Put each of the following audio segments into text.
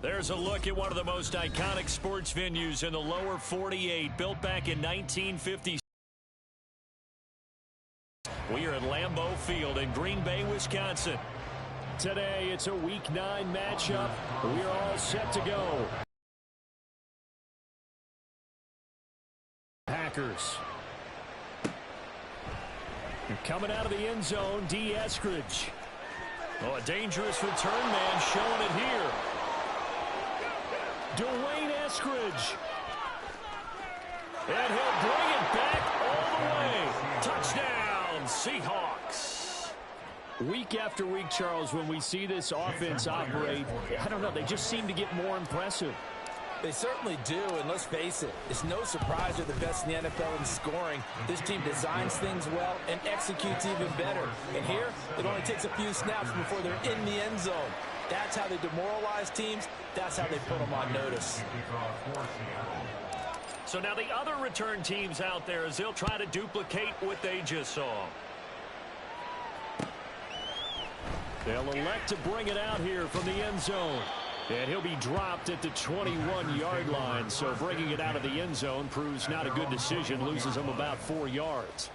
There's a look at one of the most iconic sports venues in the lower 48, built back in 1950. We are at Lambeau Field in Green Bay, Wisconsin. Today, it's a Week 9 matchup. We're all set to go. Packers. You're coming out of the end zone, D. Eskridge. Oh, a dangerous return man showing it here. Dwayne Eskridge. And he'll bring it back all the way. Touchdown, Seahawks. Week after week, Charles, when we see this offense operate, I don't know, they just seem to get more impressive. They certainly do, and let's face it, it's no surprise they're the best in the NFL in scoring. This team designs things well and executes even better. And here, it only takes a few snaps before they're in the end zone. That's how they demoralize teams. That's how they put them on notice. So now the other return teams out there, as they'll try to duplicate what they just saw. They'll elect to bring it out here from the end zone. And he'll be dropped at the 21-yard line. So bringing it out of the end zone proves not a good decision. Loses him about 4 yards.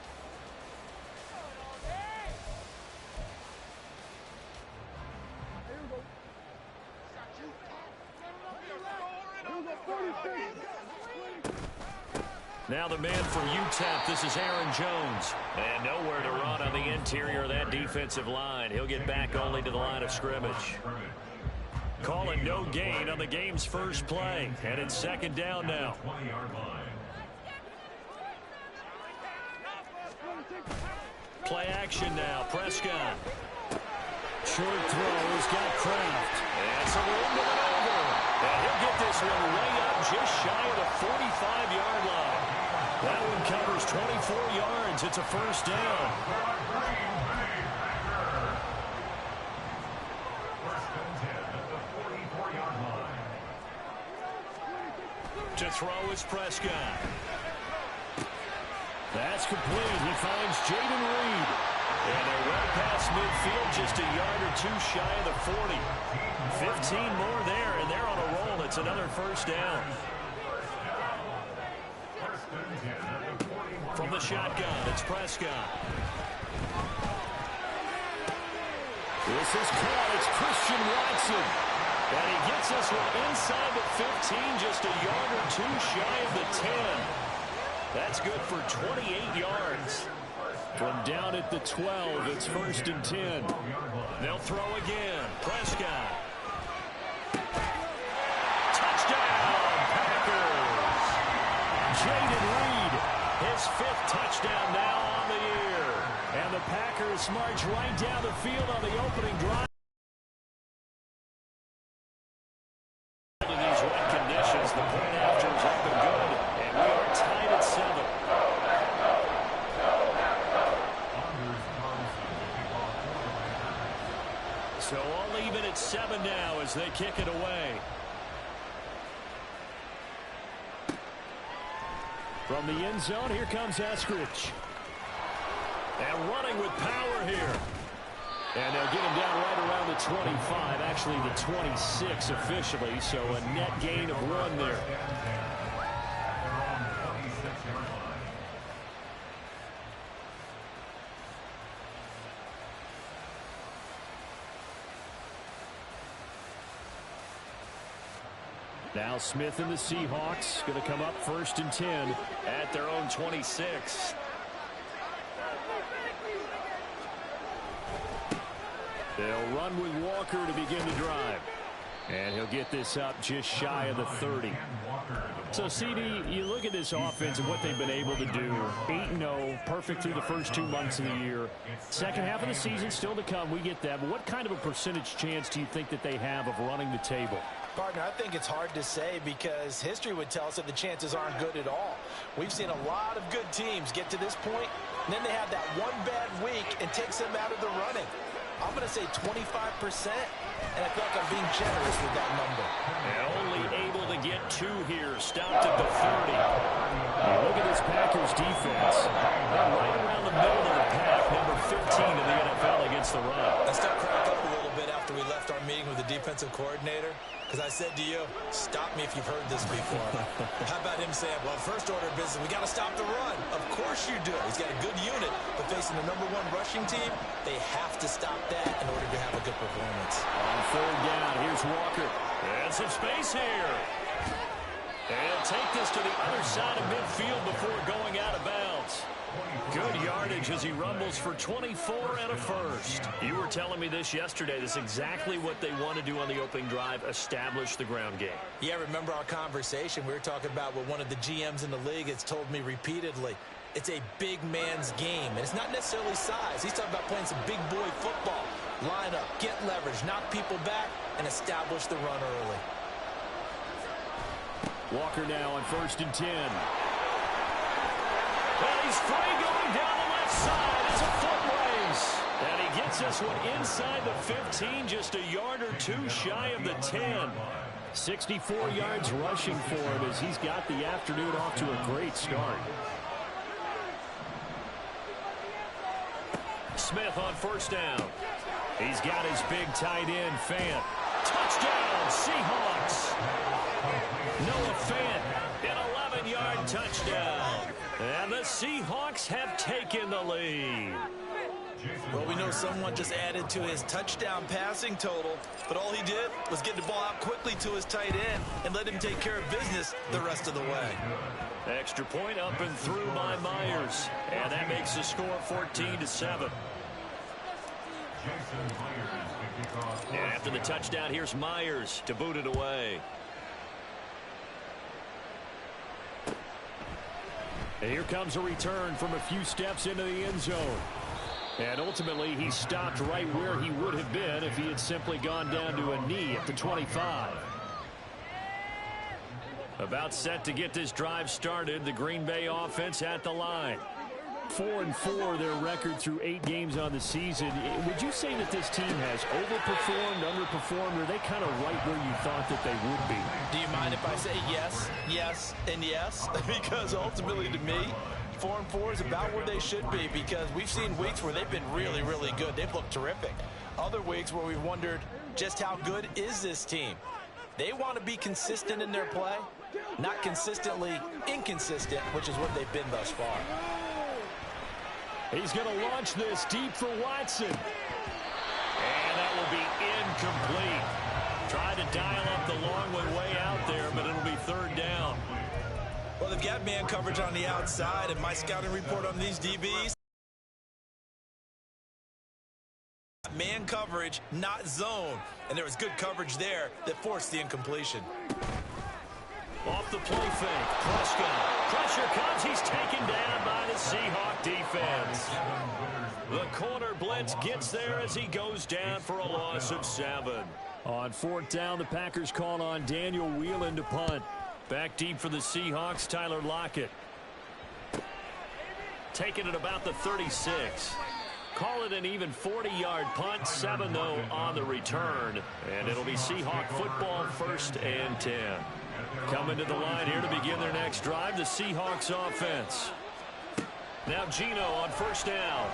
Now the man for UTEP, this is Aaron Jones. And nowhere to run on the interior of that defensive line. He'll get back only to the line of scrimmage. Calling no gain on the game's first play. And it's second down now. Play action now. Prescott. Short throw has got Kraft. And some room to maneuver. And he'll get this one way up just shy of the 45-yard line. That one covers 24 yards. It's a first down. To throw is Prescott. That's complete. He finds Jaden Reed. And they're well past midfield, just a yard or two shy of the 40. 15 more there, and they're on a roll. It's another first down. From the shotgun, it's Prescott. This is caught. It's Christian Watson. And he gets us one inside the 15, just a yard or two shy of the 10. That's good for 28 yards. From down at the 12, it's first and 10. They'll throw again. Prescott. Touchdown, Packers. Jaden Reed, his 5th touchdown now on the year. And the Packers march right down the field on the opening drive. The point after is up and good, and we are tied at 7. So all even at 7 now as they kick it away. From the end zone, here comes Eskridge. And running with power here. And they'll get him down right around the 25, actually the 26 officially, so a net gain of 1 there. Now Smith and the Seahawks going to come up first and 10 at their own 26. They'll run with Walker to begin the drive. And he'll get this up just shy of the 30. So, CD, you look at this offense and what they've been able to do. 8-0, perfect through the first 2 months of the year. Second half of the season still to come. We get that. But what kind of a percentage chance do you think that they have of running the table? Partner, I think it's hard to say because history would tell us that the chances aren't good at all. We've seen a lot of good teams get to this point, and then they have that one bad week and takes them out of the running. I'm going to say 25%, and I feel like I'm being generous with that number. And only able to get 2 here, stopped at the 30. You look at this Packers defense. They're right around the middle of the pack, number 15 in the NFL against the run. I still cracked up a little bit after we left our meeting with the defensive coordinator? Because I said to you, stop me if you've heard this before. How about him saying, well, first order of business, we got to stop the run. Of course you do. He's got a good unit, but facing the #1 rushing team, they have to stop that in order to have a good performance. On 3rd down, here's Walker. And some space here. And he'll take this to the other side of midfield before going out of bounds. Good yardage as he rumbles for 24 and a first. You were telling me this yesterday. This is exactly what they want to do on the opening drive, establish the ground game. Yeah, remember our conversation? We were talking about what one of the GMs in the league has told me repeatedly. It's a big man's game, and it's not necessarily size. He's talking about playing some big boy football. Line up, get leverage, knock people back, and establish the run early. Walker now on 1st and 10. And he's free going down the left side. It's a foot race. And he gets this one inside the 15, just a yard or two shy of the 10. 64 yards rushing for him as he's got the afternoon off to a great start. Smith on 1st down. He's got his big tight end, Fant. Touchdown, Seahawks. Noah Fant, an 11-yard touchdown. And the Seahawks have taken the lead. Well, we know someone just added to his touchdown passing total, but all he did was get the ball out quickly to his tight end and let him take care of business the rest of the way. Extra point up and through by Myers. And that makes the score 14-7. And after the touchdown, here's Myers to boot it away. And here comes a return from a few steps into the end zone. And ultimately, he stopped right where he would have been if he had simply gone down to a knee at the 25. About set to get this drive started, the Green Bay offense at the line. 4-4 their record through 8 games on the season. Would you say that this team has overperformed, underperformed, or are they kind of right where you thought that they would be? Do you mind if I say yes, yes, and yes? Because ultimately to me, 4-4 is about where they should be, because we've seen weeks where they've been really, really good. They've looked terrific. Other weeks where we've wondered just how good is this team. They want to be consistent in their play, not consistently inconsistent, which is what they've been thus far. He's going to launch this deep for Watson. And that will be incomplete. Tried to dial up the long one way out there, but it'll be 3rd down. Well, they've got man coverage on the outside, and my scouting report on these DBs, man coverage, not zone. And there was good coverage there that forced the incompletion. Off the play fake, Prescott. Pressure comes. He's taken down by the Seahawk defense. The corner blitz gets there as he goes down for a loss of 7. On 4th down, the Packers call on Daniel Whelan to punt. Back deep for the Seahawks, Tyler Lockett. Taking it about the 36. Call it an even 40-yard punt, 7-0 on the return. And it'll be Seahawk football, 1st and 10. Coming to the line here to begin their next drive, the Seahawks offense. Now Geno on 1st down.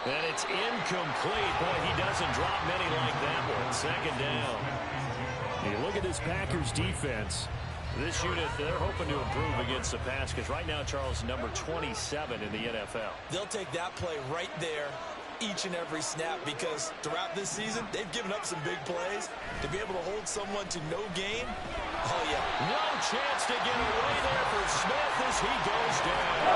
And it's incomplete. Boy, he doesn't drop many like that one. 2nd down. You look at this Packers defense. This unit, they're hoping to improve against the pass because right now, Charles, number 27 in the NFL. They'll take that play right there each and every snap, because throughout this season, they've given up some big plays. To be able to hold someone to no gain, oh, yeah. No chance to get away there for Smith as he goes down.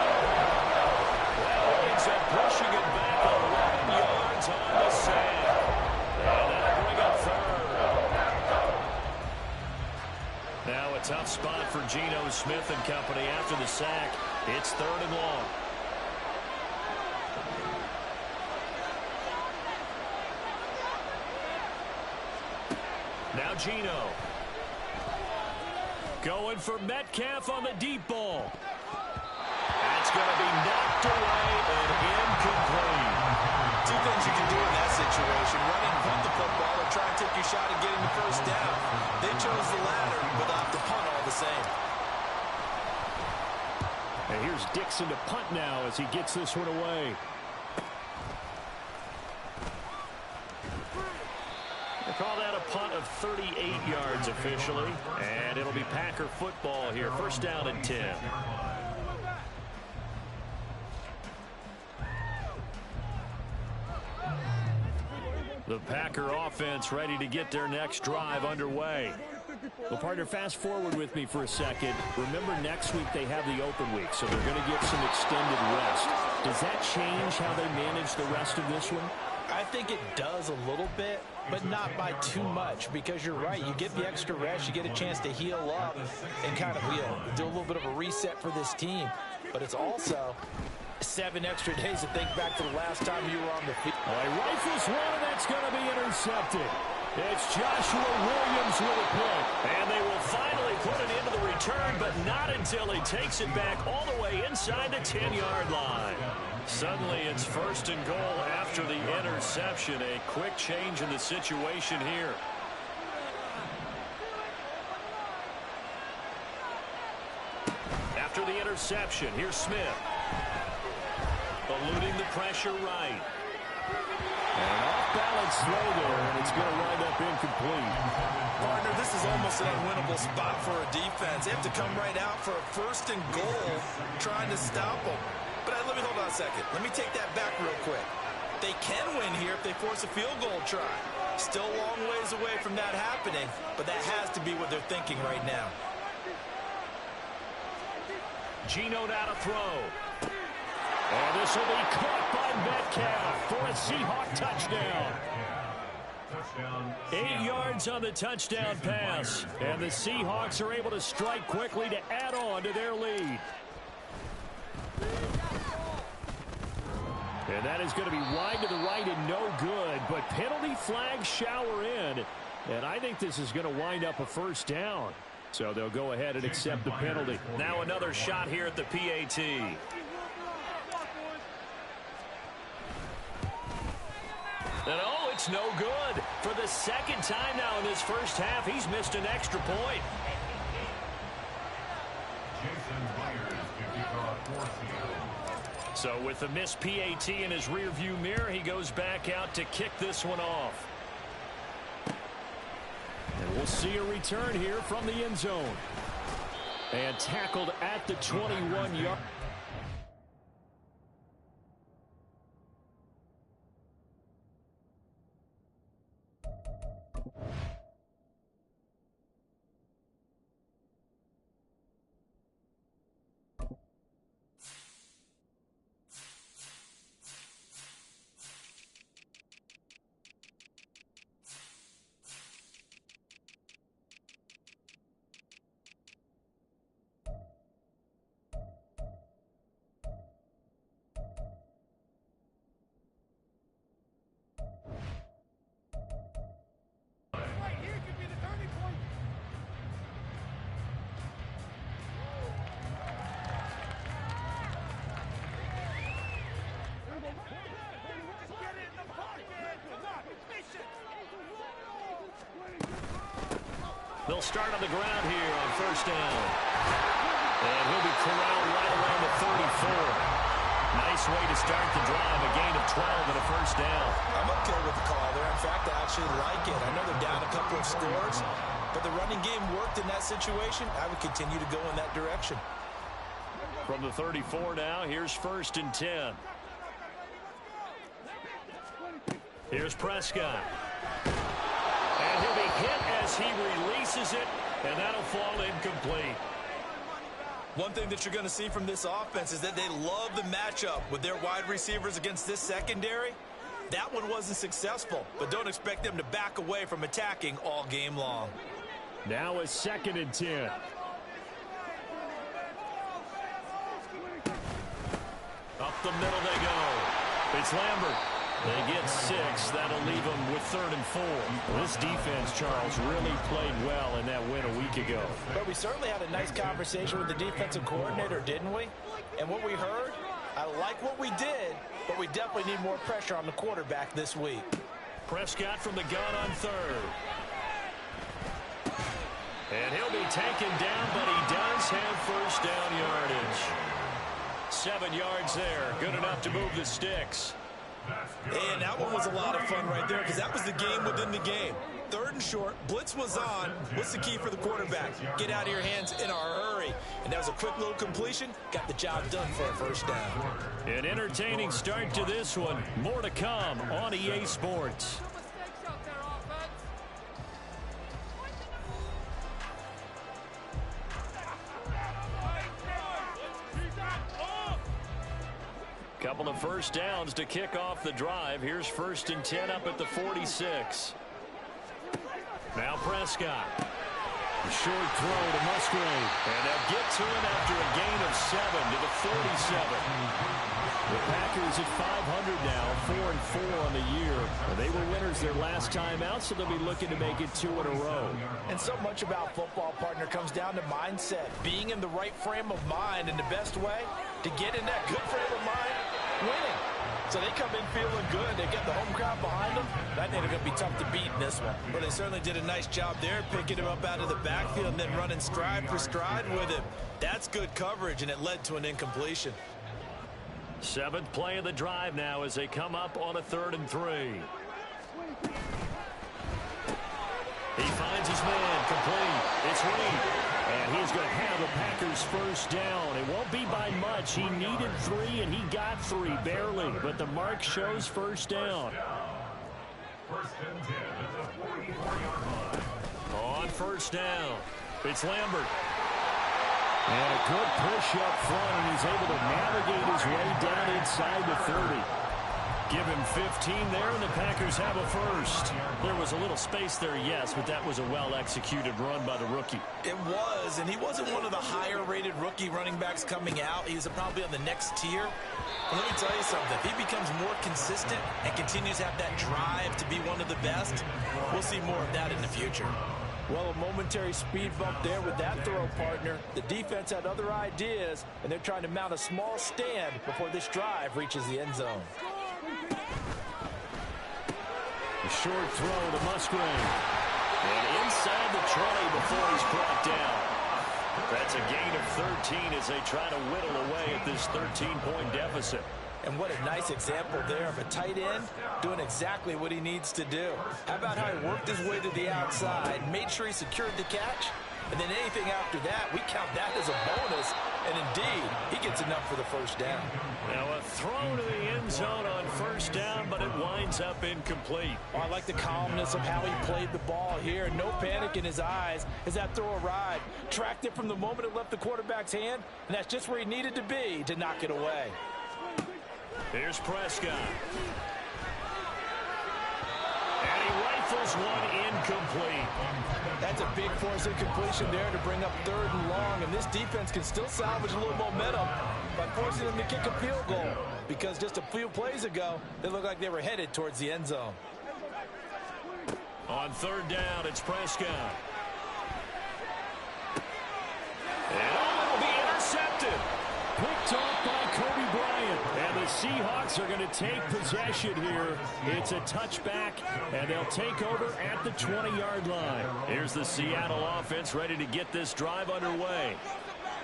That winds up pushing it back 11 yards on the sack. And that'll bring up 3rd. Now a tough spot for Geno Smith and company after the sack. It's 3rd and long. Now Geno. Going for Metcalf on the deep ball. That's going to be knocked away and incomplete. 2 things you can do in that situation: run and punt the football, or try and take your shot at getting the 1st down. They chose the latter, but they'll have to punt all the same. And here's Dixon to punt now as he gets this one away. of 38 yards officially. And it'll be Packer football here. First down and 10. The Packer offense ready to get their next drive underway. Well, partner, fast forward with me for a second. Remember, next week they have the open week, so they're going to get some extended rest. Does that change how they manage the rest of this one? I think it does a little bit, but not by too much, because you're right. You get the extra rest, you get a chance to heal up and kind of do a little bit of a reset for this team. But it's also 7 extra days to think back to the last time you were on the field. He rifles one, and that's going to be intercepted. It's Joshua Williams with a pick. And they will finally put it into the return, but not until he takes it back all the way inside the 10-yard line. Suddenly it's first and goal after the interception. A quick change in the situation here. After the interception, here's Smith. Eluding the pressure right. And off-balance throw there, and it's going to wind up incomplete. Partner, this is almost an unwinnable spot for a defense. They have to come right out for a first and goal trying to stop them. But let me hold on a second. Let me take that back real quick. They can win here if they force a field goal try. Still a long ways away from that happening, but that has to be what they're thinking right now. Geno now to throw. And this will be caught by Metcalf for a Seahawk touchdown. 8 yards on the touchdown pass. And the Seahawks are able to strike quickly to add on to their lead. And that is going to be wide to the right and no good. But penalty flags shower in. And I think this is going to wind up a first down. So they'll go ahead and accept the penalty. Now another shot here at the PAT. And oh, it's no good. For the second time now in this first half, he's missed an extra point. So with the missed PAT in his rearview mirror, he goes back out to kick this one off. And we'll see a return here from the end zone. And tackled at the 21-yard. They'll start on the ground here on first down. And he'll be corralled right around the 34. Nice way to start the drive, a gain of 12 and a first down. I'm okay with the call there. In fact, I actually like it. I know they're down a couple of scores, but the running game worked in that situation. I would continue to go in that direction. From the 34 now, here's first and 10. Here's Prescott. And he'll be hit as he releases it, and that'll fall incomplete. One thing that you're going to see from this offense is that they love the matchup with their wide receivers against this secondary. That one wasn't successful, but don't expect them to back away from attacking all game long. Now a second and 10. Up the middle they go. It's Lambert. They get 6. That'll leave them with 3rd and 4. This defense, Charles, really played well in that win a week ago. But we certainly had a nice conversation with the defensive coordinator, didn't we? And what we heard, I like what we did, but we definitely need more pressure on the quarterback this week. Prescott from the gun on 3rd. And he'll be taken down, but he does have first down yardage. 7 yards there. Good enough to move the sticks. And that one was a lot of fun right there because that was the game within the game. 3rd and short. Blitz was on. What's the key for the quarterback? Get out of your hands in a hurry. And that was a quick little completion. Got the job done for a first down. An entertaining start to this one. More to come on EA Sports. Couple of first downs to kick off the drive. Here's 1st and 10 up at the 46. Now Prescott. A short throw to Musgrave. And they'll get to it after a gain of 7 to the 47. The Packers at 500 now, 4-4 on the year. They were winners their last time out, so they'll be looking to make it 2 in a row. And so much about football, partner, comes down to mindset. Being in the right frame of mind, and the best way to get in that good frame of mind, winning. So they come in feeling good. They get the home crowd behind them. I think they're going to be tough to beat in this one. Well, they certainly did a nice job there, picking him up out of the backfield and then running stride for stride with him. That's good coverage, and it led to an incompletion. 7th play of the drive now as they come up on a 3rd and 3. He finds his man, complete. It's Reed. And he's going to have the Packers first down. It won't be by much. He needed 3, and he got 3, barely. But the mark shows first down. On first down, it's Lambert. And a good push up front, and he's able to navigate his way down inside the 30. Give him 15 there, and the Packers have a first. There was a little space there, yes, but that was a well-executed run by the rookie. It was, and he wasn't one of the higher-rated rookie running backs coming out. He's probably on the next tier. But let me tell you something. If he becomes more consistent and continues to have that drive to be one of the best, we'll see more of that in the future. Well, a momentary speed bump there with that throw, partner. The defense had other ideas, and they're trying to mount a small stand before this drive reaches the end zone. A short throw to Musgrave. And inside the 20 before he's brought down. That's a gain of 13 as they try to whittle away at this 13-point deficit. And what a nice example there of a tight end doing exactly what he needs to do. How about how he worked his way to the outside, made sure he secured the catch, and then anything after that, we count that as a bonus. And indeed, he gets enough for the first down. Now a throw to the end zone on first down, but it winds up incomplete. Oh, I like the calmness of how he played the ball here. No panic in his eyes as that throw arrived. Tracked it from the moment it left the quarterback's hand, and that's just where he needed to be to knock it away. Here's Prescott. And he rifles one incomplete. That's a big force incompletion there to bring up 3rd and long, and this defense can still salvage a little momentum by forcing them to kick a field goal, because just a few plays ago, they looked like they were headed towards the end zone. On 3rd down, it's Prescott. And it'll be intercepted. Picked off by Kobe Bryant. And the Seahawks are going to take possession here. It's a touchback, and they'll take over at the 20-yard line. Here's the Seattle offense ready to get this drive underway.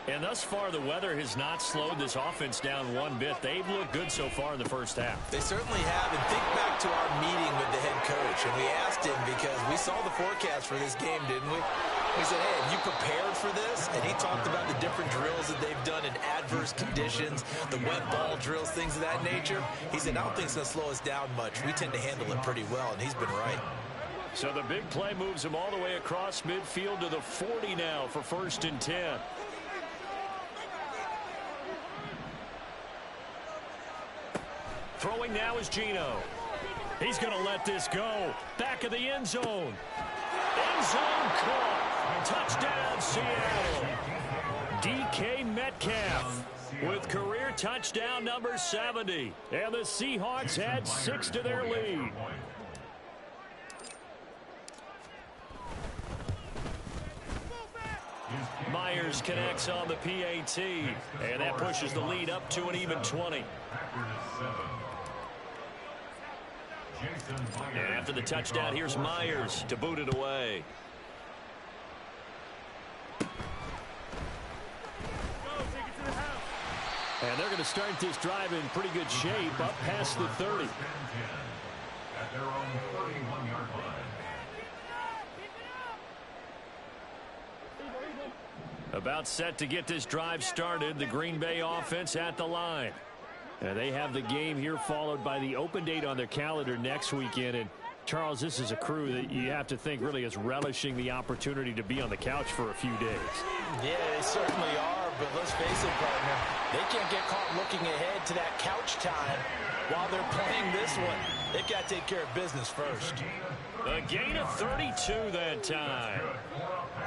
And thus far, the weather has not slowed this offense down one bit. They've looked good so far in the first half. They certainly have. And think back to our meeting with the head coach. And we asked him, because we saw the forecast for this game, didn't we? We said, hey, have you prepared for this? And he talked about the different drills that they've done in adverse conditions, the wet ball drills, things of that nature. He said, I don't think it's going to slow us down much. We tend to handle it pretty well, and he's been right. So the big play moves him all the way across midfield to the 40 now for 1st and 10. Throwing now is Geno. He's going to let this go. Back of the end zone. End zone caught. Touchdown, Seattle. DK Metcalf with career touchdown number 70. And the Seahawks add 6 to their lead. Myers connects on the PAT. And that pushes the lead up to an even 20. And after the touchdown, here's Myers to boot it away. And they're going to start this drive in pretty good shape up past the 30. About set to get this drive started. The Green Bay offense at the line. And they have the game here followed by the open date on their calendar next weekend. And Charles, this is a crew that you have to think really is relishing the opportunity to be on the couch for a few days. Yeah, they certainly are, but let's face it, partner, they can't get caught looking ahead to that couch time while they're playing this one. They've got to take care of business first. A gain of 32 that time.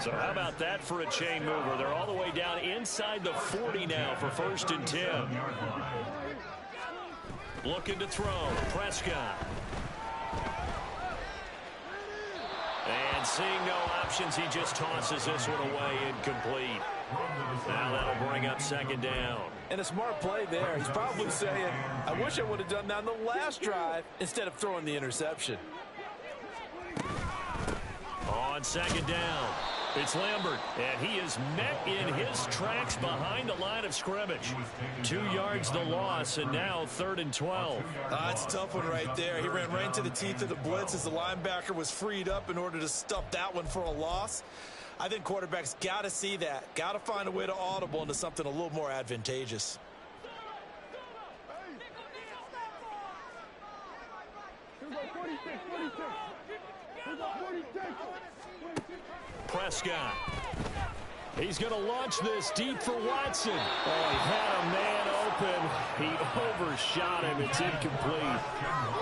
So how about that for a chain mover? They're all the way down inside the 40 now for 1st and 10. Looking to throw. Prescott. And seeing no options, he just tosses this one away incomplete. Now that'll bring up 2nd down. And a smart play there. He's probably saying, I wish I would have done that on the last drive instead of throwing the interception. On 2nd down, it's Lambert, and he is met in his tracks behind the line of scrimmage. 2 yards the loss, and now 3rd and 12. It's a tough one right there. He ran right into the teeth of the blitz as the linebacker was freed up in order to stuff that one for a loss. I think quarterbacks got to see that. Got to find a way to audible into something a little more advantageous. Prescott. He's going to launch this deep for Watson. Oh, he had a man open. He overshot him. It's incomplete.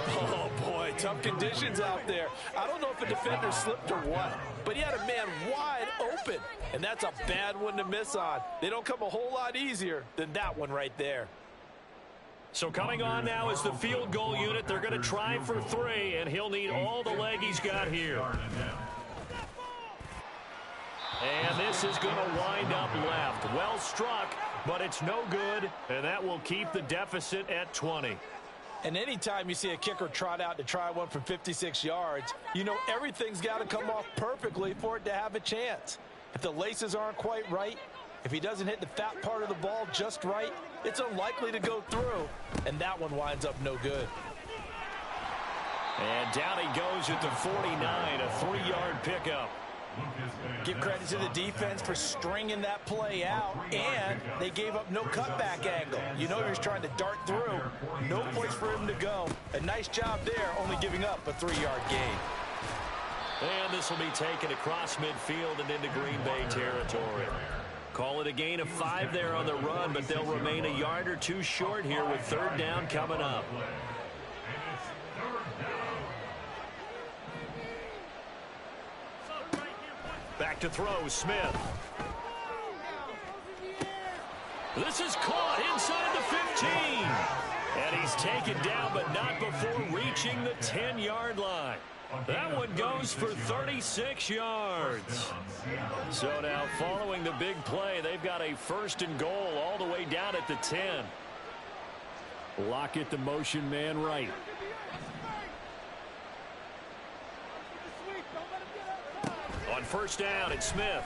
Oh, boy, tough conditions out there. I don't know if a defender slipped or what, but he had a man wide open, and that's a bad one to miss on. They don't come a whole lot easier than that one right there. So coming on now is the field goal unit. They're going to try for 3, and he'll need all the leg he's got here. And this is going to wind up left. Well struck, but it's no good, and that will keep the deficit at 20. And anytime you see a kicker trot out to try one from 56 yards, you know everything's got to come off perfectly for it to have a chance. If the laces aren't quite right, if he doesn't hit the fat part of the ball just right, it's unlikely to go through, and that one winds up no good. And down he goes at the 49, a 3-yard pickup. Give credit to the defense for stringing that play out, and they gave up no cutback angle. You know he was trying to dart through. No place for him to go. A nice job there, only giving up a 3-yard gain. And this will be taken across midfield and into Green Bay territory. Call it a gain of 5 there on the run, but they'll remain a yard or 2 short here with 3rd down coming up. Back to throw, Smith. This is caught inside the 15. And he's taken down, but not before reaching the 10-yard line. That one goes for 36 yards. So now following the big play, they've got a 1st and goal all the way down at the 10. Lockett the motion man right. On 1st down, it's Smith.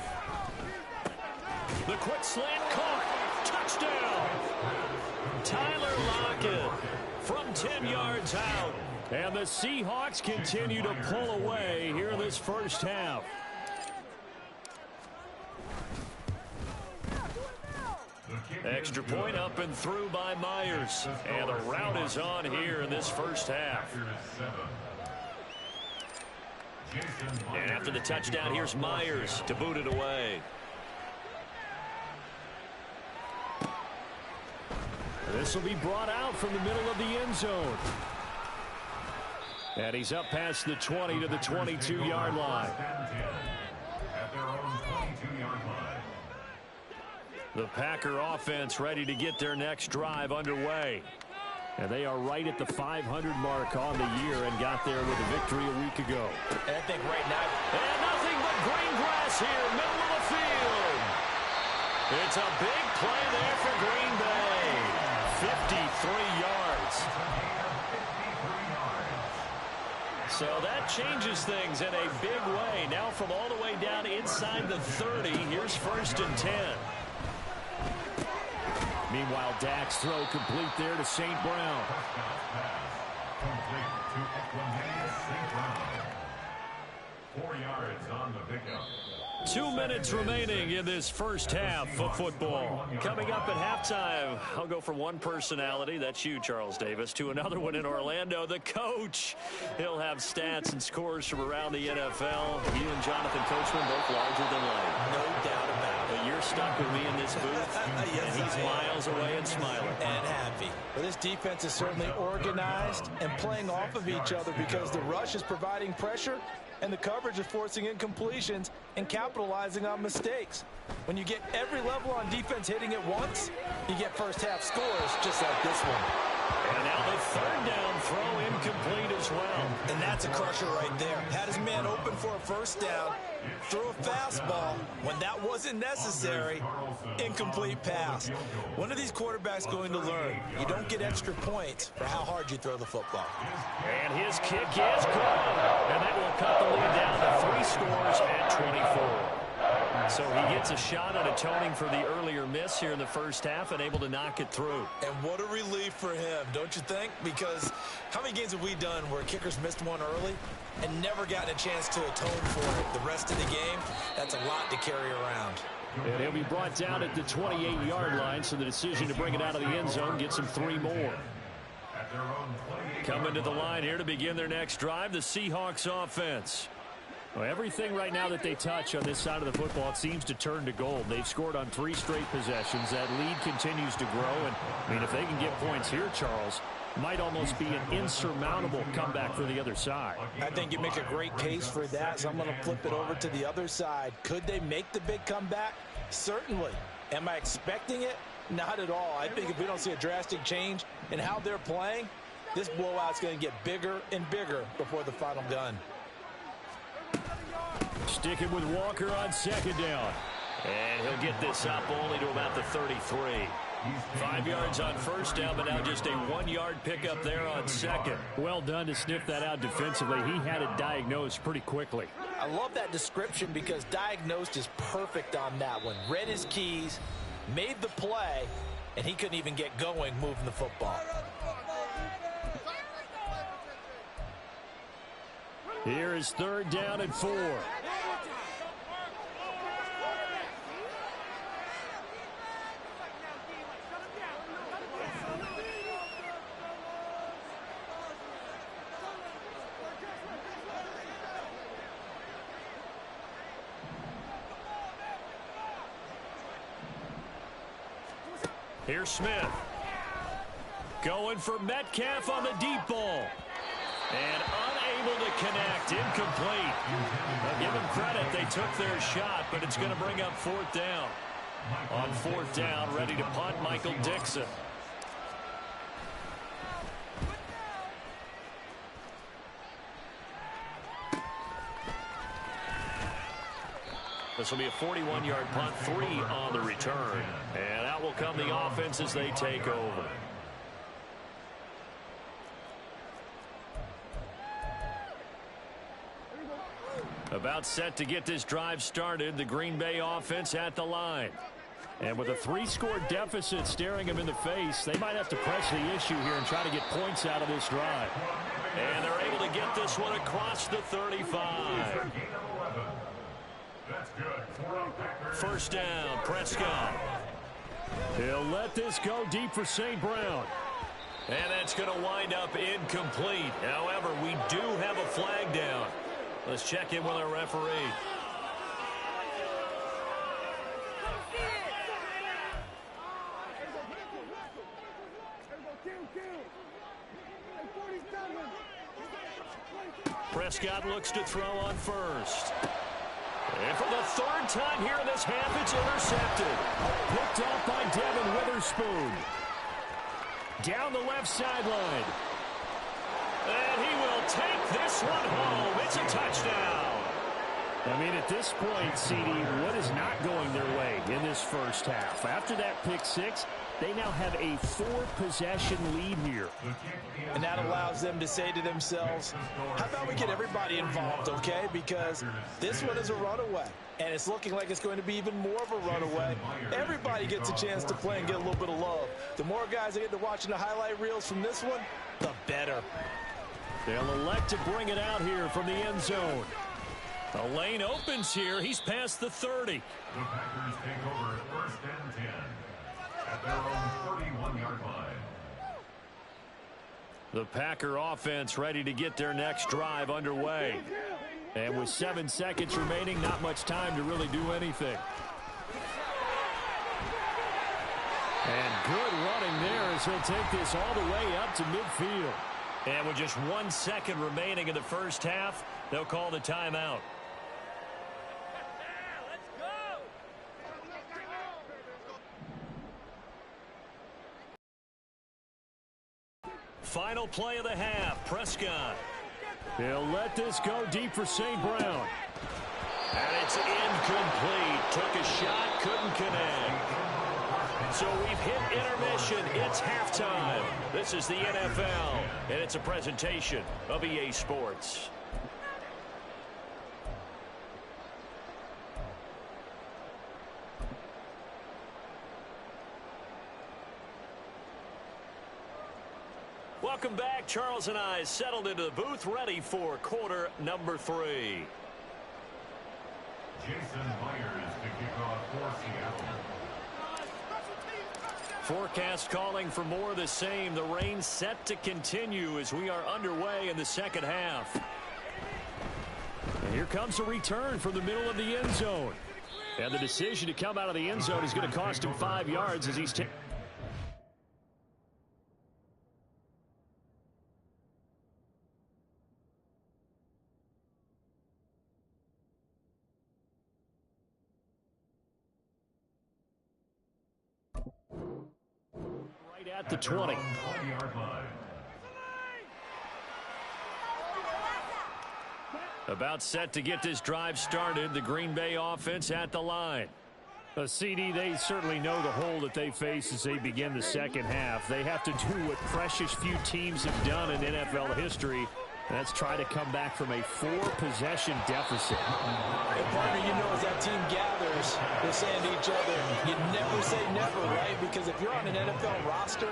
The quick slant caught. Touchdown. Tyler Lockett from 10 yards out. And the Seahawks continue to pull away here in this first half. Extra point up and through by Myers. And the route is on here in this first half. And after the touchdown, here's Myers to boot it away. This will be brought out from the middle of the end zone. And he's up past the 20 to the 22-yard line. The Packer offense ready to get their next drive underway. And they are right at the 500 mark on the year and got there with a victory a week ago. And I think right now, and nothing but green grass here, middle of the field. It's a big play there for Green Bay. 53 yards. So that changes things in a big way. Now from all the way down inside the 30, here's 1st and 10. Meanwhile, Dak's throw complete there to St. Brown. 4 yards on the pickup. 2 minutes remaining in this first half of football. Coming up at halftime, I'll go from one personality, that's you, Charles Davis, to another one in Orlando, the coach. He'll have stats and scores from around the NFL. You and Jonathan Coachman both larger than life. No doubt about it. But you're stuck with me in this booth, Yes, and he's miles away and smiling. And happy. Well, this defense is certainly organized and playing off of each other because the rush is providing pressure and the coverage is forcing incompletions and capitalizing on mistakes. When you get every level on defense hitting at once, you get first half scores just like this one. And now the third down throw incomplete as well. And that's a crusher right there. Had his man open for a first down, threw a fastball. When that wasn't necessary, incomplete pass. When are these quarterbacks going to learn? You don't get extra points for how hard you throw the football. And his kick is good. And that will cut the lead down to 3 scores at 24. So he gets a shot at atoning for the earlier miss here in the first half and able to knock it through. And what a relief for him, don't you think? Because how many games have we done where kickers missed one early and never gotten a chance to atone for it the rest of the game? That's a lot to carry around. And he'll be brought down at the 28-yard line, so the decision to bring it out of the end zone gets him 3 more. Coming to the line here to begin their next drive, the Seahawks offense. Well, everything right now that they touch on this side of the football, it seems to turn to gold. They've scored on 3 straight possessions. That lead continues to grow. And, I mean, if they can get points here, Charles, might almost be an insurmountable comeback for the other side. I think you make a great case for that, so I'm going to flip it over to the other side. Could they make the big comeback? Certainly. Am I expecting it? Not at all. I think if we don't see a drastic change in how they're playing, this blowout's going to get bigger and bigger before the final gun. Sticking with Walker on second down. And he'll get this up only to about the 33. 5 yards on first down, but now just a 1-yard pickup there on second. Well done to sniff that out defensively. He had it diagnosed pretty quickly. I love that description because diagnosed is perfect on that one. Read his keys, made the play, and he couldn't even get going moving the football. Here is 3rd down and 4. Here's Smith. Going for Metcalf on the deep ball. And unable to connect. Incomplete. Now give them credit. They took their shot, but it's going to bring up 4th down. On 4th down, ready to punt, Michael Dixon. This will be a 41-yard punt, 3 on the return. And out will come the offense as they take over. About set to get this drive started, the Green Bay offense at the line. And with a 3-score deficit staring them in the face, they might have to press the issue here and try to get points out of this drive. And they're able to get this one across the 35. First down, Prescott. He'll let this go deep for St. Brown. And that's going to wind up incomplete. However, we do have a flag down. Let's check in with our referee. Prescott looks to throw on first. And for the 3rd time here in this half, it's intercepted. Picked off by Devin Witherspoon. Down the left sideline. And he will take this one home. It's a touchdown. I mean, at this point, CD, what is not going their way in this first half? After that pick 6, they now have a 4-possession lead here. And that allows them to say to themselves, how about we get everybody involved, okay? Because this one is a runaway, and it's looking like it's going to be even more of a runaway. Everybody gets a chance to play and get a little bit of love. The more guys that get to watching the highlight reels from this one, the better. They'll elect to bring it out here from the end zone. A lane opens here. He's past the 30. The Packers take over first and 10 at their own 31-yard line. The Packer offense ready to get their next drive underway. And with 7 seconds remaining, not much time to really do anything. And good running there as he'll take this all the way up to midfield. And with just 1 second remaining in the first half, they'll call the timeout. Final play of the half, Prescott. He'll let this go deep for St. Brown. And it's incomplete. Took a shot, couldn't connect. So we've hit intermission. It's halftime. This is the NFL, and it's a presentation of EA Sports. Welcome back. Charles and I settled into the booth, ready for quarter number 3. Jason Myers to kick off for Seattle. Forecast calling for more of the same. The rain set to continue as we are underway in the second half. And here comes a return from the middle of the end zone. And the decision to come out of the end zone is going to cost him 5 yards as he's taken. At the 20. About set to get this drive started. The Green Bay offense at the line. A CD, they certainly know the hole that they face as they begin the second half. They have to do what precious few teams have done in NFL history. That's try to come back from a 4-possession deficit. And partner, you know, as that team gathers, they're saying to each other, you never say never, right? Because if you're on an NFL roster,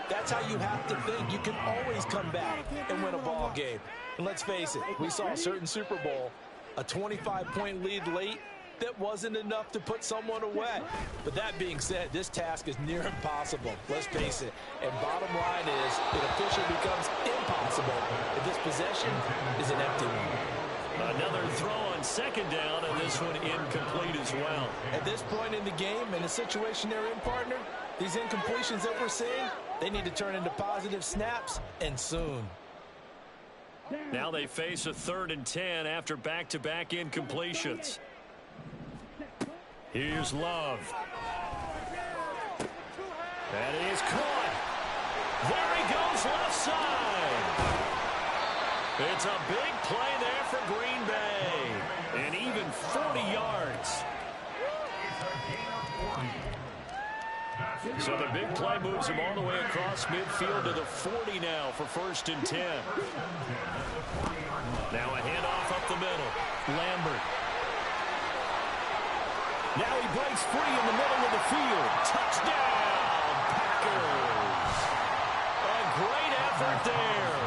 that's how you have to think. You can always come back and win a ball game. And let's face it, we saw a certain Super Bowl, a 25-point lead late, that wasn't enough to put someone away. But that being said, this task is near impossible. Let's face it. And bottom line is, it officially becomes impossible if this possession is an empty one. Another throw on second down, and this one incomplete as well. At this point in the game, in the situation they're in, partner, these incompletions that we're seeing, they need to turn into positive snaps, and soon. Now they face a 3rd and 10 after back-to-back incompletions. Here's Love. That is caught. There he goes, left side. It's a big play there for Green Bay. And even 40 yards. So the big play moves him all the way across midfield to the 40 now for 1st and 10. Now a handoff up the middle. Lambert. Now he breaks free in the middle of the field. Touchdown, Packers. A great effort there.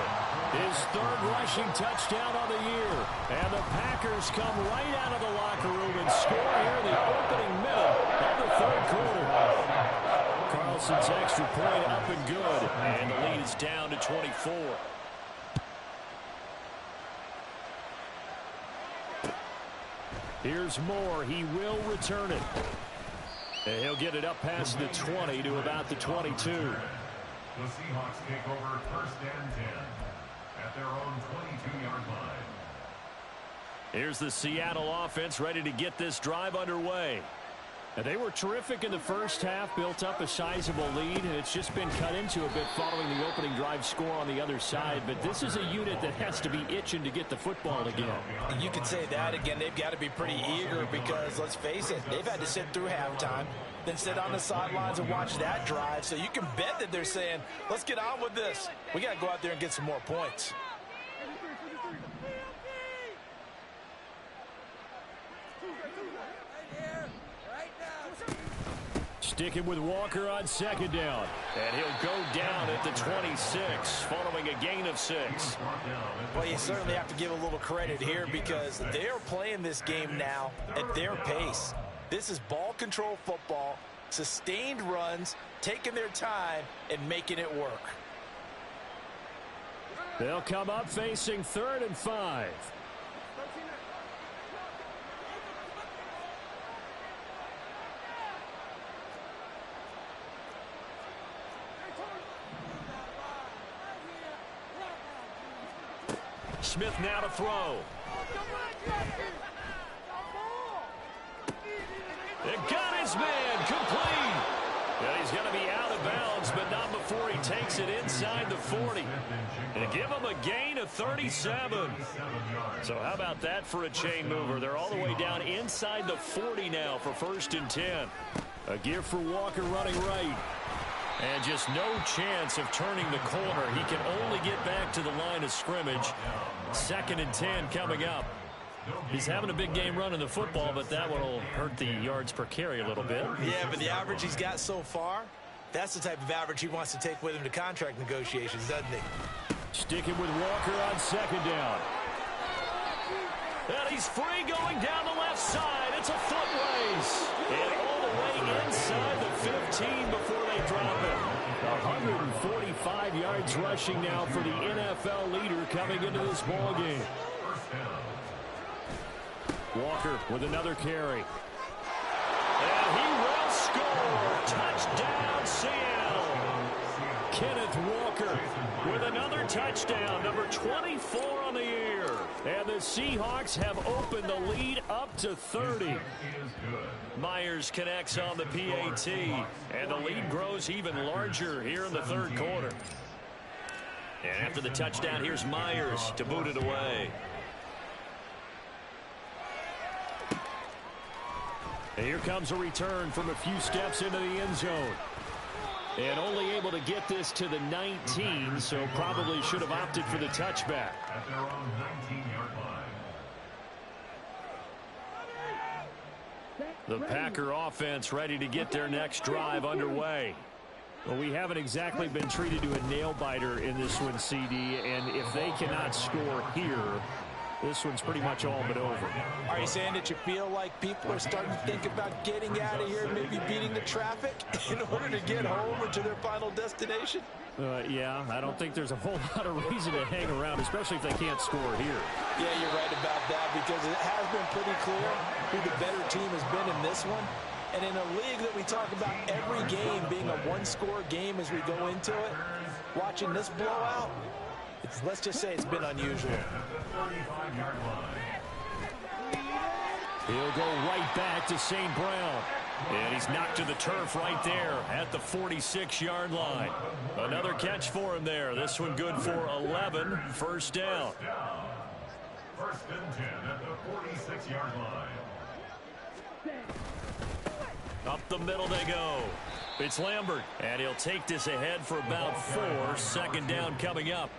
His 3rd rushing touchdown of the year. And the Packers come right out of the locker room and score here in the opening minute of the 3rd quarter. Carlson's extra point up and good. And the lead is down to 24. Here's Moore. He will return it. And he'll get it up past the 20 to about the 22. The Seahawks take over 1st and 10 at their own 22-yard line. Here's the Seattle offense ready to get this drive underway. And they were terrific in the first half, built up a sizable lead, and it's just been cut into a bit following the opening drive score on the other side. But this is a unit that has to be itching to get the football again. You could say that again. They've got to be pretty eager because, let's face it, they've had to sit through halftime, then sit on the sidelines and watch that drive. So you can bet that they're saying, let's get on with this. We got to go out there and get some more points. Sticking with Walker on second down. And he'll go down at the 26 following a gain of 6. Well, you certainly have to give a little credit here because they're playing this game now at their pace. This is ball control football, sustained runs, taking their time, and making it work. They'll come up facing 3rd and 5. Smith now to throw. It got his man complete. And he's going to be out of bounds, but not before he takes it inside the 40. And give him a gain of 37. So how about that for a chain mover? They're all the way down inside the 40 now for 1st and 10. A give for Walker running right. And just no chance of turning the corner. He can only get back to the line of scrimmage. 2nd and 10 coming up. He's having a big game running the football, but that one will hurt the yards per carry a little bit. Yeah, but the average he's got so far, that's the type of average he wants to take with him to contract negotiations, doesn't he? Sticking with Walker on 2nd down. And he's free going down the left side. It's a foot race. And all the way inside the 15 before they drop him. 145 yards rushing now for the NFL leader coming into this ball game. Walker with another carry. And he will score. Touchdown, Seattle. Kenneth Walker with another touchdown, number 24 on the year. And the Seahawks have opened the lead up to 30. Myers connects on the PAT, and the lead grows even larger here in the 3rd quarter. And after the touchdown, here's Myers to boot it away. And here comes a return from a few steps into the end zone. And only able to get this to the 19, so probably should have opted for the touchback. At their own 19-yard line. The Packer offense ready to get their next drive underway. Well, we haven't exactly been treated to a nail-biter in this one, CD, and if they cannot score here, this one's pretty much all but over. Are you saying that you feel like people are starting to think about getting out of here, maybe beating the traffic in order to get home or to their final destination? Yeah, I don't think there's a whole lot of reason to hang around, especially if they can't score here. Yeah, you're right about that because it has been pretty clear who the better team has been in this one. And in a league that we talk about every game being a one-score game as we go into it, watching this blowout, let's just say it's been unusual. He'll go right back to St. Brown. And he's knocked to the turf right there at the 46-yard line. Another catch for him there. This one good for 11. 1st down. 1st and 10 at the 46-yard line. Up the middle they go. It's Lambert. And he'll take this ahead for about 4. 2nd down coming up.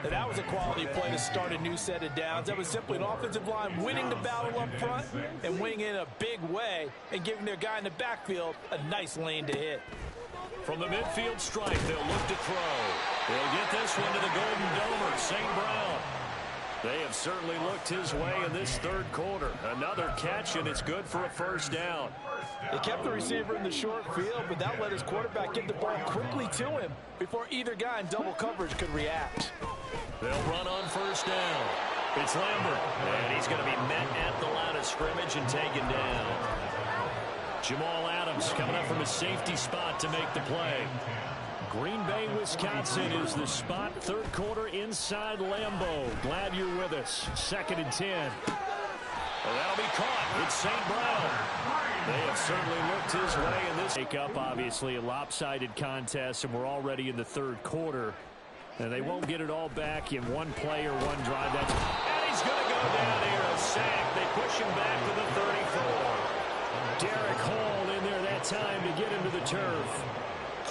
And that was a quality play to start a new set of downs. That was simply an offensive line winning the battle up front and winning in a big way and giving their guy in the backfield a nice lane to hit. From the midfield stripe, they'll look to throw. They'll get this one to the Golden Domer, St. Brown. They have certainly looked his way in this 3rd quarter. Another catch, and it's good for a 1st down. They kept the receiver in the short field, but that let his quarterback get the ball quickly to him before either guy in double coverage could react. They'll run on 1st down. It's Lambert, and he's going to be met at the line of scrimmage and taken down. Jamal Adams coming up from his safety spot to make the play. Green Bay, Wisconsin is the spot. 3rd quarter inside Lambeau. Glad you're with us. 2nd and 10. Well, that'll be caught. It's St. Brown. They have certainly looked his way in this. Take up, obviously, a lopsided contest, and we're already in the 3rd quarter. And they won't get it all back in one play or one drive. And he's going to go down here. A sack. They push him back to the 34. Derek Hall in there that time to get him to the turf.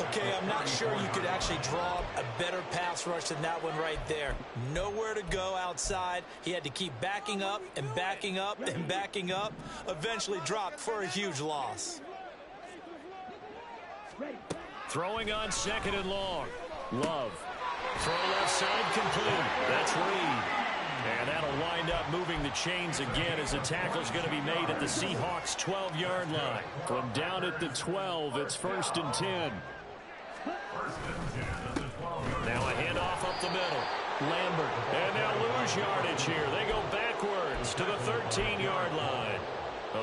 Okay, I'm not sure you could actually draw a better pass rush than that one right there. Nowhere to go outside. He had to keep backing up and backing up and backing up. Eventually dropped for a huge loss. Throwing on 2nd and long. Love. Throw left side complete. That's Reed. And that'll wind up moving the chains again as the tackle's going to be made at the Seahawks' 12-yard line. From down at the 12, it's 1st and 10. Now a handoff up the middle. Lambert. And they'll lose yardage here. They go backwards to the 13-yard line.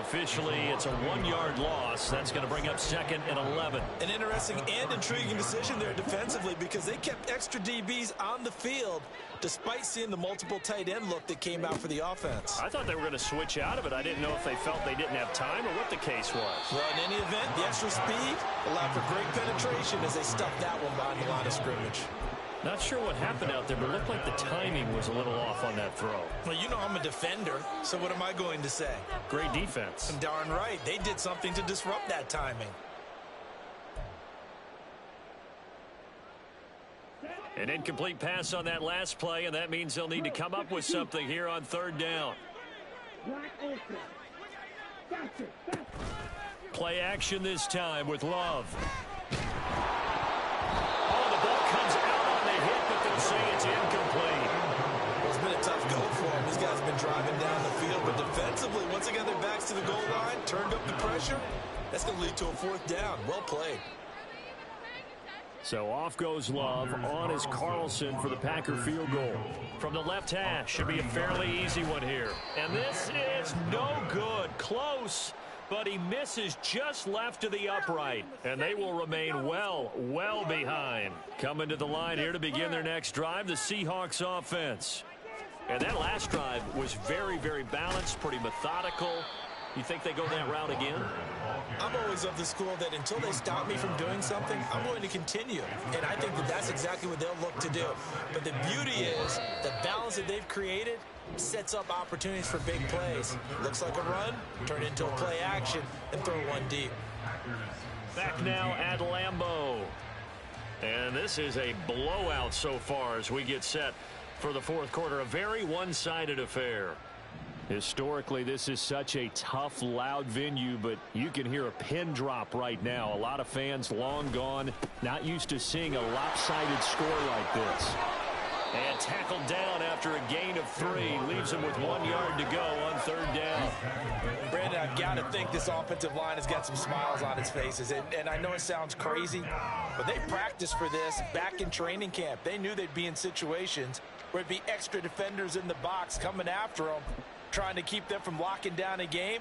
Officially, it's a 1-yard loss. That's going to bring up 2nd and 11. An interesting and intriguing decision there defensively because they kept extra DBs on the field despite seeing the multiple tight end look that came out for the offense. I thought they were going to switch out of it. I didn't know if they felt they didn't have time or what the case was. Well, in any event, the extra speed allowed for great penetration as they stuffed that one behind the line of scrimmage. Not sure what happened out there, but it looked like the timing was a little off on that throw. Well, you know I'm a defender, so what am I going to say? Great defense. Darn right. They did something to disrupt that timing. An incomplete pass on that last play, and that means they'll need to come up with something here on 3rd down. Play action this time with Love. Comes out on the hit, but they'll say it's incomplete. Well, it's been a tough go for them. These guys have been driving down the field, but defensively, once again, their backs to the goal line, turned up the pressure. That's going to lead to a 4th down. Well played. So off goes Love. On is Carlson for the Packer field goal. From the left hash, should be a fairly easy one here. And this is no good. Close. But he misses just left to the upright. And they will remain well behind. Coming to the line here to begin their next drive, the Seahawks offense. And that last drive was very, very balanced, pretty methodical. You think they go that route again? I'm always of the school that until they stop me from doing something, I'm going to continue. And I think that that's exactly what they'll look to do. But the beauty is the balance that they've created sets up opportunities for big plays. Looks like a run, turn into a play action, and throw one deep. Back now at Lambeau. And this is a blowout so far as we get set for the 4th quarter. A very one-sided affair. Historically, this is such a tough, loud venue, but you can hear a pin drop right now. A lot of fans long gone, not used to seeing a lopsided score like this. And tackled down after a gain of 3. Leaves him with 1 yard to go on 3rd down. Brandon, I've got to think this offensive line has got some smiles on its faces. And I know it sounds crazy, but they practiced for this back in training camp. They knew they'd be in situations where it'd be extra defenders in the box coming after them, trying to keep them from locking down a game.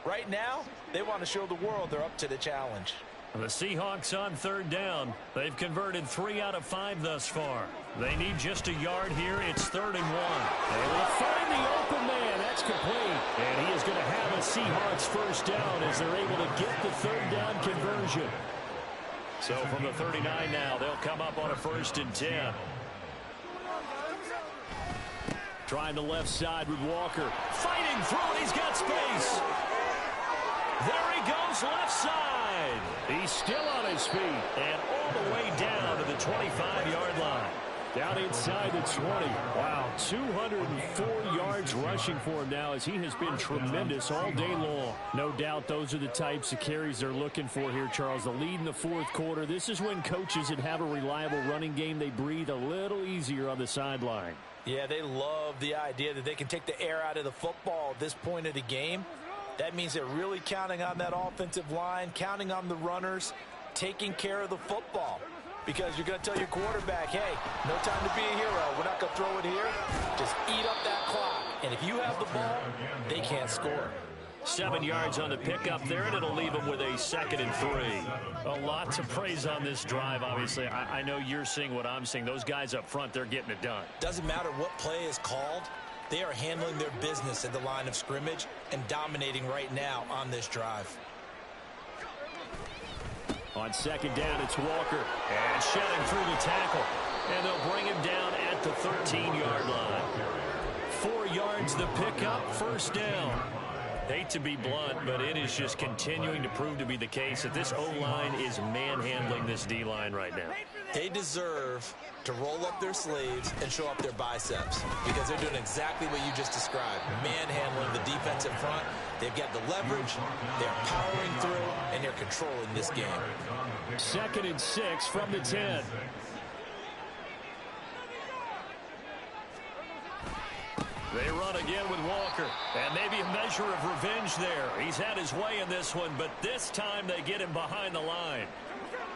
Right now, they want to show the world they're up to the challenge. The Seahawks on 3rd down. They've converted 3 out of 5 thus far. They need just a yard here. It's 3rd and 1. They will find the open man. That's complete. And he is going to have a Seahawks 1st down as they're able to get the 3rd down conversion. So from the 39 now, they'll come up on a 1st and 10. Trying the left side with Walker. Fighting through it. He's got space. There he goes left side. He's still on his feet and all the way down to the 25-yard line. Down inside the 20. Wow, 204 yards rushing for him now as he has been tremendous all day long. No doubt those are the types of carries they're looking for here, Charles. The lead in the 4th quarter. This is when coaches that have a reliable running game, they breathe a little easier on the sideline. Yeah, they love the idea that they can take the air out of the football at this point of the game. That means they're really counting on that offensive line, counting on the runners, taking care of the football. Because you're going to tell your quarterback, hey, no time to be a hero. We're not going to throw it here. Just eat up that clock. And if you have the ball, they can't score. 7 yards on the pickup there, and it'll leave them with a 2nd and 3. A lot to praise on this drive, obviously. I know you're seeing what I'm seeing. Those guys up front, they're getting it done. Doesn't matter what play is called. They are handling their business at the line of scrimmage and dominating right now on this drive. On 2nd down, it's Walker. And shedding through the tackle. And they'll bring him down at the 13-yard line. 4 yards the pickup, 1st down. Hate to be blunt, but it is just continuing to prove to be the case that this O-line is manhandling this D-line right now. They deserve to roll up their sleeves and show up their biceps because they're doing exactly what you just described, manhandling the defensive front. They've got the leverage, they're powering through, and they're controlling this game. 2nd and 6 from the 10. They run again with Walker. And maybe a measure of revenge there. He's had his way in this one, but this time they get him behind the line.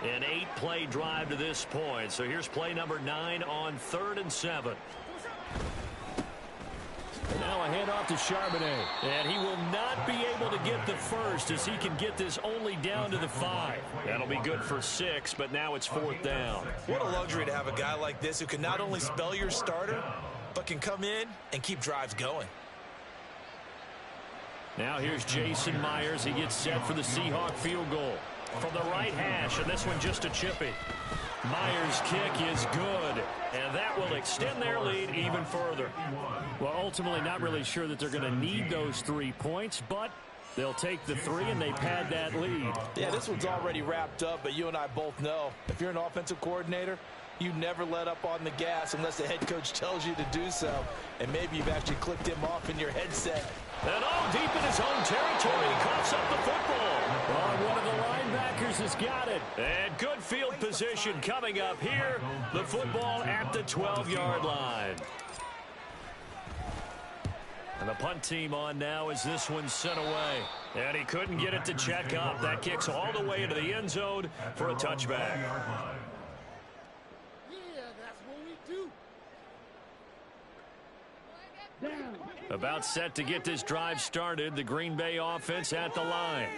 An 8-play drive to this point. So here's play number 9 on 3rd and 7. And now a handoff to Charbonnet. And he will not be able to get the first as he can get this only down to the 5. That'll be good for 6, but now it's 4th down. What a luxury to have a guy like this who can not only spell your starter, but can come in and keep drives going. Now here's Jason Myers. He gets set for the Seahawk field goal. From the right hash, and this one just a chippy. Myers' kick is good, and that will extend their lead even further. Well, ultimately, not really sure that they're going to need those 3 points, but they'll take the 3, and they pad that lead. Yeah, this one's already wrapped up, but you and I both know if you're an offensive coordinator, you never let up on the gas unless the head coach tells you to do so. And maybe you've actually clicked him off in your headset. And deep in his own territory, he coughs up the football. Oh, one of the linebackers has got it. And good field position coming up here. The football at the 12-yard line. And the punt team on now as this one's sent away. And he couldn't get it to check up. That kicks all the way into the end zone for a touchback. About set to get this drive started. The Green Bay offense at the line.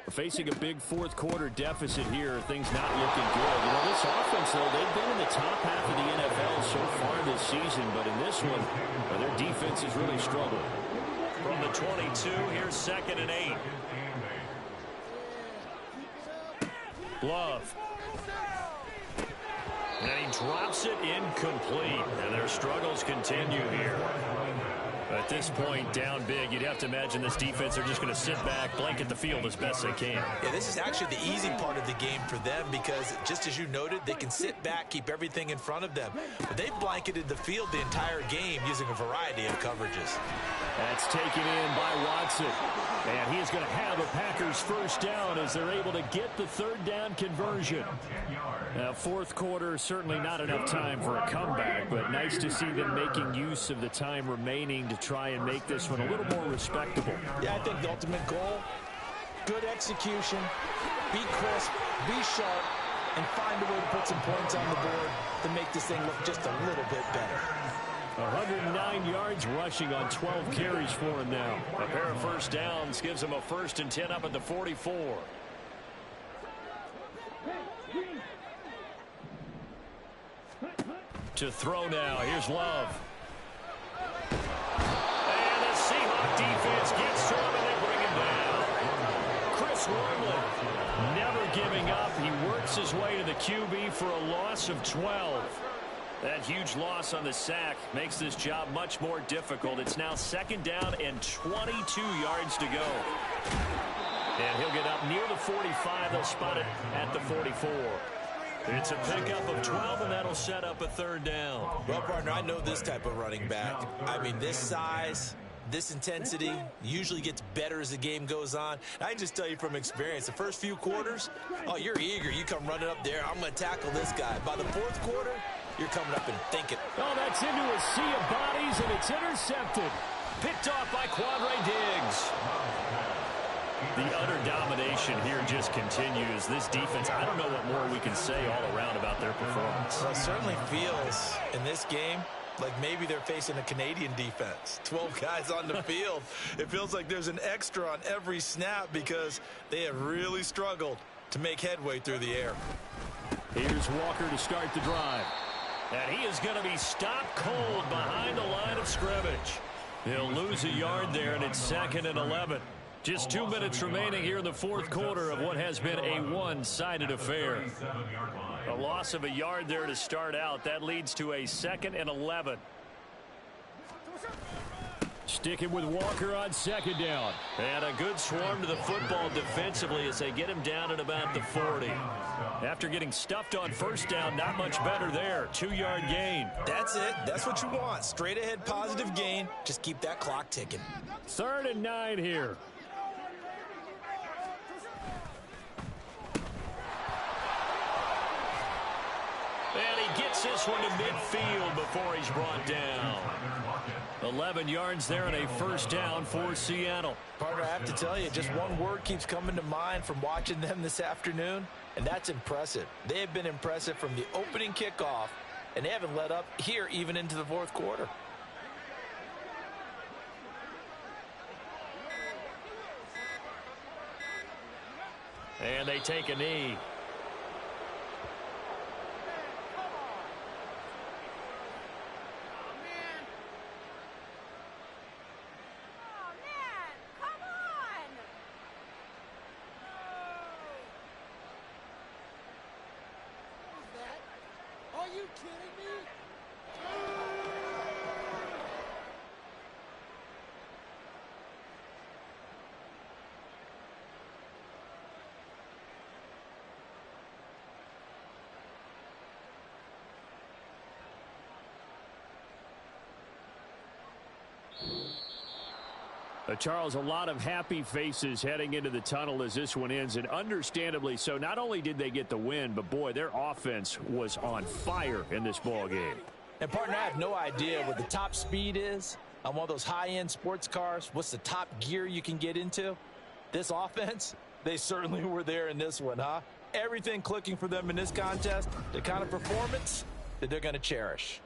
Facing a big fourth quarter deficit here. Things not looking good. You know, this offense, though, they've been in the top half of the NFL so far this season. But in this one, their defense has really struggled. From the 22, here's 2nd and 8. Love. And he drops it incomplete. And their struggles continue here. At this point, down big, you'd have to imagine this defense are just going to sit back, blanket the field as best they can. Yeah, this is actually the easy part of the game for them because, just as you noted, they can sit back, keep everything in front of them. But they've blanketed the field the entire game using a variety of coverages. That's taken in by Watson. And he is going to have a Packers first down as they're able to get the 3rd down conversion. Now, fourth quarter, certainly not enough time for a comeback, but nice to see them making use of the time remaining to try and make this one a little more respectable. Yeah, I think the ultimate goal, good execution, be crisp, be sharp, and find a way to put some points on the board to make this thing look just a little bit better. 109 yards rushing on 12 carries for him now. A pair of first downs gives him a 1st and 10 up at the 44. To throw now. Here's Love. And the Seahawk defense gets to him and they bring him down. Chris Wormley never giving up. He works his way to the QB for a loss of 12. That huge loss on the sack makes this job much more difficult. It's now 2nd down and 22 yards to go. And he'll get up near the 45. They'll spot it at the 44. It's a pickup of 12, and that'll set up a 3rd down. Well, partner, I know this type of running back. I mean, this size, this intensity usually gets better as the game goes on. I can just tell you from experience, the first few quarters, oh, you're eager. You come running up there. I'm going to tackle this guy. By the 4th quarter, you're coming up and thinking. Oh, that's into a sea of bodies, and it's intercepted. Picked off by Quandre Diggs. The utter domination here just continues. This defense, I don't know what more we can say all around about their performance. Well, it certainly feels in this game like maybe they're facing a Canadian defense. 12 guys on the field. It feels like there's an extra on every snap because they have really struggled to make headway through the air. Here's Walker to start the drive. And he is going to be stopped cold behind the line of scrimmage. He'll lose a yard there, and it's 2nd and 11. Just 2 minutes remaining here in the fourth quarter of what has been a one-sided affair. A loss of a yard there to start out. That leads to a 2nd and 11. Sticking with Walker on 2nd down. And a good swarm to the football defensively as they get him down at about the 40. After getting stuffed on 1st down, not much better there. 2-yard gain. That's it. That's what you want. Straight ahead positive gain. Just keep that clock ticking. 3rd and 9 here. this one to midfield before he's brought down. 11 yards there and a first down for Seattle. Partner, I have to tell you, just one word keeps coming to mind from watching them this afternoon, and that's impressive. They have been impressive from the opening kickoff, and they haven't let up here even into the fourth quarter. And they take a knee. Are you kidding me? Charles, a lot of happy faces heading into the tunnel as this one ends, and understandably so. Not only did they get the win, but boy, their offense was on fire in this ball game. And partner, I have no idea what the top speed is on one of those high-end sports cars. What's the top gear you can get into? This offense, they certainly were there in this one, huh? Everything clicking for them in this contest, the kind of performance that they're going to cherish.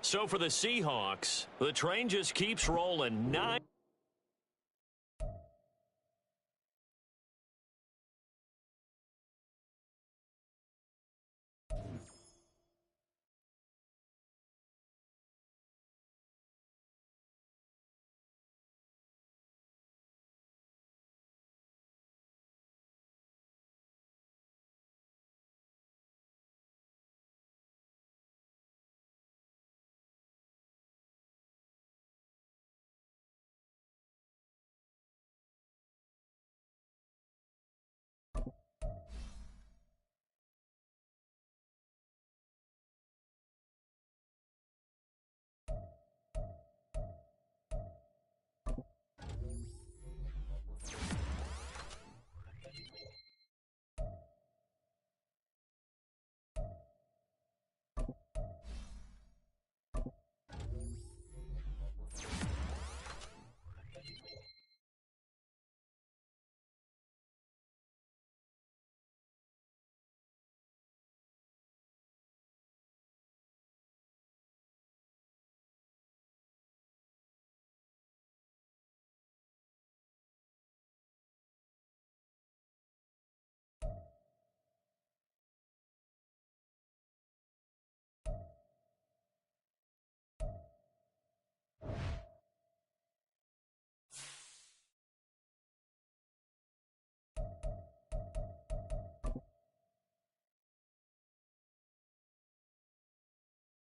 So for the Seahawks, the train just keeps rolling. 9